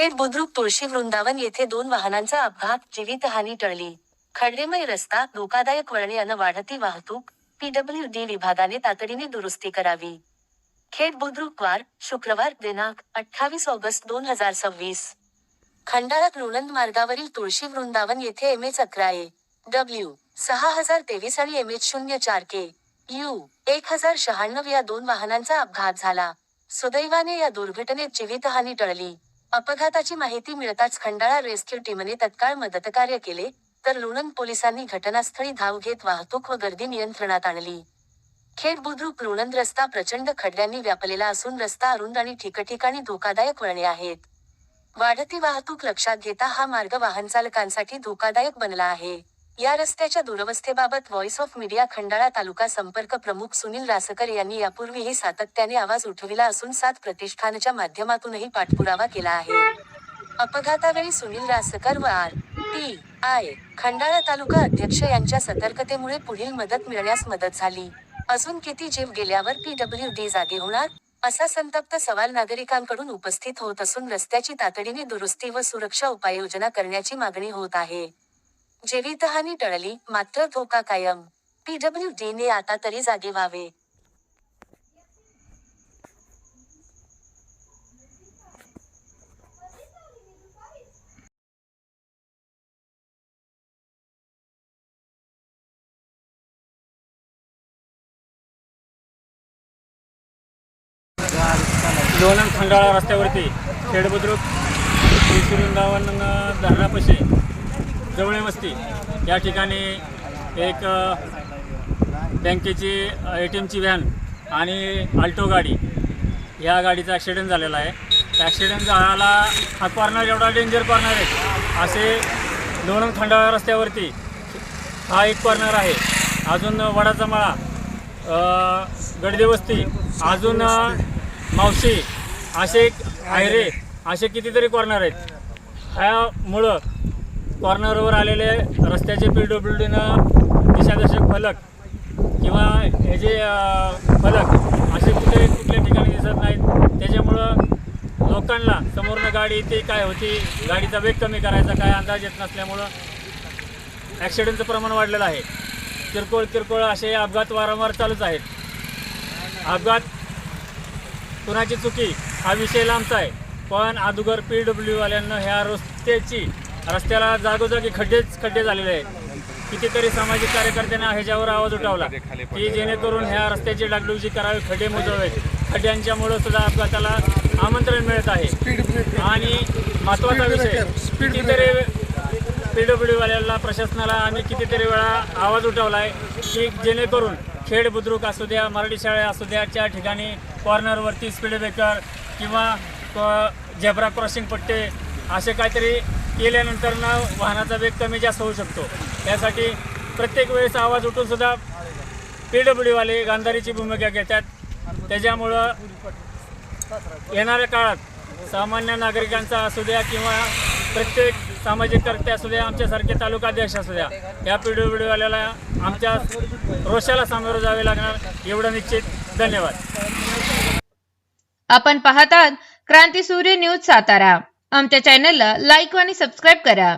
खेड बुद्रुक तुळशी वृंदावन येथे 2 वाहनांचा अपघात, जीवितहानी टळली. खड्डेमय रस्ता, धोकादायक वळणे अन वाढती वाहतूक, पीडब्ल्यूडी विभागाने तातडीने दुरुस्ती करावी. खेड बुद्रुक शुक्रवार दिनांक 28 ऑगस्ट 2026. खंडाळा लोणंद मार्गावरील तुळशी वृंदावन येथे MH11 W 6023 आणि MH04K U 1096 या 2 वाहनांचा अपघात झाला. सुदैवाने या दुर्घटनेत जीवितहानी टळली. अपघाताची माहिती मिळताच खंडाळा रेस्क्यू टीमने तत्काळ मदतकार्य केले, तर लोणंद पोलिसांनी घटनास्थळी धाव घेत वाहतूक व गर्दी नियंत्रणात आणली. खेड बुद्रुक लोणंद रस्ता प्रचंड खड्ड्यांनी व्यापलेला असून रस्ता अरुंद आणि ठिकठिकाणी धोकादायक वळणे आहेत. वाढती वाहतूक लक्षात घेता हा मार्ग वाहनचालकांसाठी धोकादायक बनला आहे. या रस्त्याच्या दुरवस्थेबाबत व्हॉइस ऑफ मीडिया खंडाळा तालुका संपर्क प्रमुख सुनील रासकर यांनी यापूर्वीही सातत्याने आवाज उठविला असून 7 प्रतिष्ठानच्या माध्यमातूनही पाठपुरावा केला आहे. अपघातावेळी सुनील रासकर व RTI खंडाळा तालुका अध्यक्ष यांच्या सतर्कतेमुळे पुढील मदत मिळण्यास मदत झाली. अजून किती जीव गेल्यावर पीडब्ल्यूडी जागे होणार, असा संतप्त सवाल नागरिकांकडून उपस्थित होत असून रस्त्याची तातडीने दुरुस्ती व सुरक्षा उपाययोजना करण्याची मागणी होत आहे. जीवितहानी टळली, मात्र धोका कायम. पीडब्ल्यूडीने आता तरी जागे व्हावे. लोणंद खंडाळा रस्त्यावरती खेड बुद्रुक तुळशी वृंदावन धरणापाशी जवळे वस्ती या ठिकाणी एक बँकेची ATMची व्हॅन आणि आल्टो गाडी या गाडीचा ॲक्सिडेंट झालेला आहे. त्या ॲक्सिडेंट झाला हा कॉर्नर एवढा डेंजर कॉर्नर आहे. असे लोणंद खंडाळा रस्त्यावरती हा एक कॉर्नर आहे. अजून वडाचा मळा, गडदे वस्ती, अजून मावशी, असे आयरे, असे कितीतरी कॉर्नर आहेत. ह्यामुळं कॉर्नरवर आलेले रस्त्याचे पीडब्ल्यूडीनं दिशादर्शक फलक किंवा हे जे फलक असे कुठल्या ठिकाणी दिसत नाहीत. त्याच्यामुळं लोकांना समोरनं गाडी येते काय होती, गाडीचा वेग कमी करायचा काय अंदाज येत नसल्यामुळं ॲक्सिडेंटचं प्रमाण वाढलेलं आहे. किरकोळ असे अपघात वारंवार चालूच आहेत. अपघात कुणाची चुकी हा विषय लांबचा आहे, पण अगोदर पीडब्ल्यूवाल्यांना ह्या रस्त्याला जागोजागी खड्डे झालेले आहेत. कितीतरी सामाजिक कार्यकर्त्यांना ह्याच्यावर आवाज उठवला की जेणेकरून ह्या रस्त्याची डागडुजी करावी, खड्डे मोजवावेत. खड्ड्यांच्यामुळं सुद्धा अपघाताला आमंत्रण मिळत आहे. आणि महत्त्वाचा विषय, कितीतरी पीडब्ल्यूवाल्यांना प्रशासनाला आम्ही कितीतरी वेळा आवाज उठवला आहे की जेणेकरून खेड बुद्रुक असू द्या, मराठी शाळा असू द्या, त्या ठिकाणी कॉर्नरवरती स्पीड ब्रेकर किंवा झेब्रा क्रॉसिंग पट्टे असे काहीतरी केल्यानंतर ना वाहनाचा वेग कमी जास्त होऊ शकतो. त्यासाठी प्रत्येक वेळेस आवाज उठून सुद्धा पीडब्ल्यूवाले गांधारीची भूमिका घेतात. त्याच्यामुळं येणाऱ्या काळात सामान्य नागरिकांचा असू द्या किंवा प्रत्येक सामाजिक कर्ते असू द्या, आमच्यासारखे तालुकाध्यक्ष असू द्या, या पीडब्ल्यूवाल्याला आमच्या रोषाला सामोरं जावे लागणार एवढं निश्चित. धन्यवाद. आपण पाहतात क्रांती सूर्य न्यूज सातारा. आमच्या चॅनलला लाईक आणि सबस्क्राईब करा.